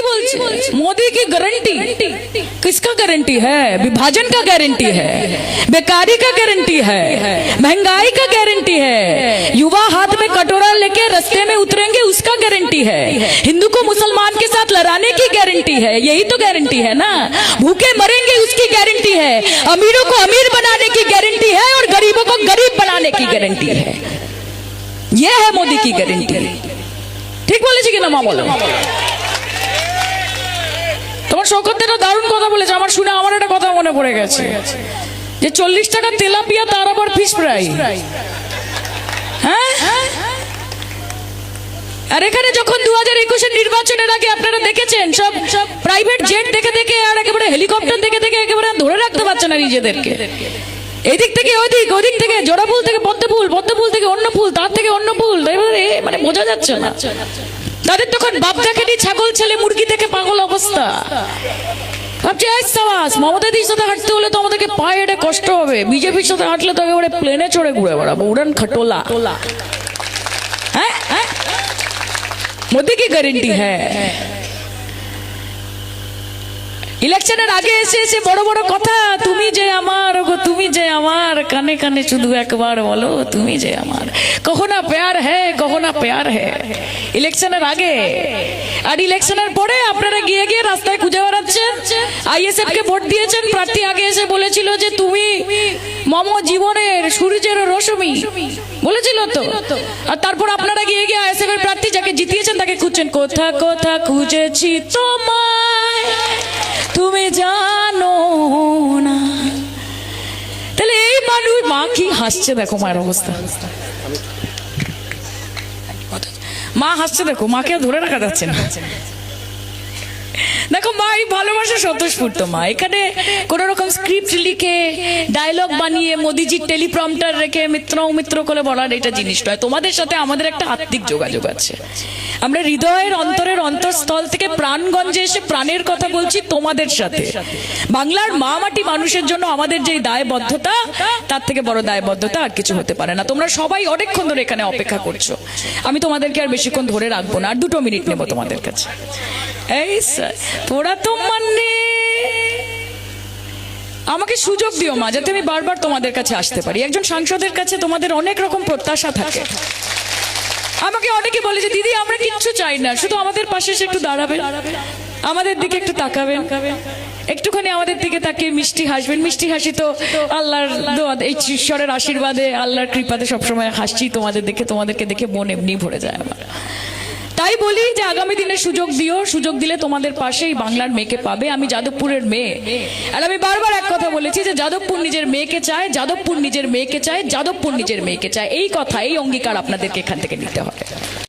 बोलছে मोदी की गारंटी किसका गारंटी है? विभाजन का गारंटी है, बेकारी का गारंटी है, महंगाई का गारंटी है, युवा हाथ में कटोरा लेके रास्ते में उतरेंगे उसका गारंटी है, हिंदू को मुसलमान के साथ लड़ाने की गारंटी है, यही तो गारंटी है ना। भूखे मरेंगे उसकी गारंटी है, अमीरों को अमीर बनाने की गारंटी है और गरीबों को गरीब बनाने की गारंटी है। यह है मोदी की गारंटी। ঠিক বলেছি কিনা মা বলো? তোমার শৌকতটা দারুণ কথা বলেছে, আমার শুনে আমার একটা কথা মনে পড়ে গেছে যে 40 টাকা তেলাপিয়া তার আবার ফিশ ফ্রাই। হ্যাঁ, আর এখানে যখন 2021 নির্বাচনের আগে আপনারা দেখেছেন সব প্রাইভেট জেট দেখে দেখে আর একেবারে হেলিকপ্টার দেখে দেখে একেবারে ধরে রাখতে পারছে না নিজেদেরকে। এদিক থেকে ওদিক, ওদিক থেকে জোড়া ফুল থেকে পদ্ম ফুল, পদ্ম ফুল থেকে অন্য ফুল, তার থেকে অন্য ফুল, এবারে মানে বোঝা যাচ্ছে না। তাদের তখন বাপ দেখেনি ছাগল ছেলে মুরগি থেকে পাগল অবস্থা। ভাবছি মমতাদির সাথে হাঁটতে হলে তো আমাদেরকে পায়ে হেঁটে কষ্ট হবে, বিজেপির সাথে হাঁটলে তো একেবারে প্লেনে চড়ে ঘুরে বেড়াবো, উড়ান খটোলা। হ্যাঁ, মোদি কি গ্যারেন্টি হ্যাঁ? ইলেকশনের আগে এসে এসে বড় বড় কথা, তুমি যে আমার, তুমি যে আমার, কানে কানে শুধু একবার বলো তুমি যে আমার, কখো না প্যার হ্যাঁ, কখো না প্যার হ্যাঁ। ইলেকশনের আগে আর ইলেকশনের পরে আপনারা গিয়ে গিয়ে রাস্তায় খুঁজে বেড়াচ্ছেন। আইএসএফ কে ভোট দিয়েছেন, প্রার্থী আগে এসে বলেছিল যে তুমি মম জীবনের সূর্যের রশ্মি, বলেছিল তো। আর তারপর আপনারা গিয়ে গিয়ে আইএসএফ এর প্রার্থী যাকে জিতিয়েছেন তাকে খুঁজছেন, কোথা কোথা খুঁজেছি তোমায় তুমি জানো না। তাহলে এই মানুষ, মা কি হাসছে দেখো, মায়ের অবস্থা, মা হাসছে দেখো, মাকে ধরে রাখা যাচ্ছে না। দেখো মা এই ভালোবাসা স্বতঃস্ফূর্ত মা, এখানে কোন রকম স্ক্রিপ্ট লিখে ডায়লগ বানিয়ে মোদিজির টেলিপ্রম্পটার রেখে মিত্র মিত্র করে বলার এটা জিনিস নয়। তোমাদের সাথে আমাদের একটা আত্মিক যোগাযোগ আছে, আমরা হৃদয়ের অন্তরের অন্তঃস্থল থেকে প্রাণগঞ্জে এসে প্রাণের কথা বলছি তোমাদের সাথে। বাংলার মা মাটি মানুষের জন্য আমাদের যে দায়বদ্ধতা, তার থেকে বড় দায়বদ্ধতা আর কিছু হতে পারে না। তোমরা সবাই অনেকক্ষণ ধরে এখানে অপেক্ষা করছো, আমি তোমাদেরকে আর বেশিক্ষণ ধরে রাখবো না, আর 2 মিনিট নেবো তোমাদের কাছে। এই তোরা তো মানে আমাকে সুযোগ দিও মা, যাতে আমি বারবার তোমাদের কাছে আসতে পারি। একজন সাংসদের কাছে তোমাদের অনেক রকম প্রত্যাশা থাকে। আমাকে অনেকে বলে যে দিদি আমরা কিচ্ছু চাই না, শুধু আমাদের পাশে এসে একটু দাঁড়াবেন, আমাদের দিকে একটু তাকাবেন, একটুখানি আমাদের দিকে তাকিয়ে মিষ্টি হাসবেন। মিষ্টি হাসি তো আল্লাহর দোয়া, এই ঈশ্বরের আশীর্বাদে আল্লাহর কৃপাতে সবসময় হাসছি তোমাদের দেখে, তোমাদেরকে দেখে মন এমনি ভরে যায় আমার। তাই বলি যে আগামী দিনে সুযোগ দিও, সুযোগ দিলে তোমাদের পাশেই বাংলার মেয়েকে পাবে। আমি যাদবপুরের মেয়ে, আর আমি বারবার এক কথা বলেছি যে যাদবপুর নিজের মেয়েকে চায়, যাদবপুর নিজের মেয়েকে চায়, যাদবপুর নিজের মেয়েকে চায়। এই কথা, এই অঙ্গীকার আপনাদেরকে এখান থেকে নিতে হবে।